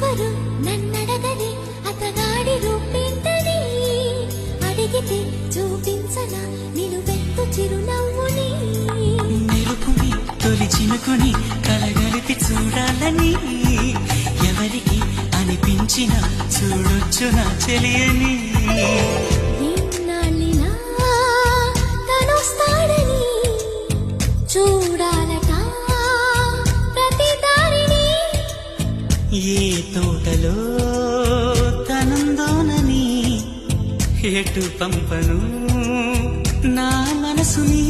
ఎవరు నన్నడగని అతగాడి రూపేంటని అడిగితే చూపించనా నిలువెత్తు చిరునవ్వుని మెరుపుని తొలి చినుకుని కలగలిపి చూడాలని ఎవరికి అనిపించిన చూడొచ్చు నా చెలియని ఎన్నాళ్ళినా తనొస్తాడని చూడాలట ప్రతి దారిని ఏ తోటలో తనందోనని ఎటు పంపను నా మనసుని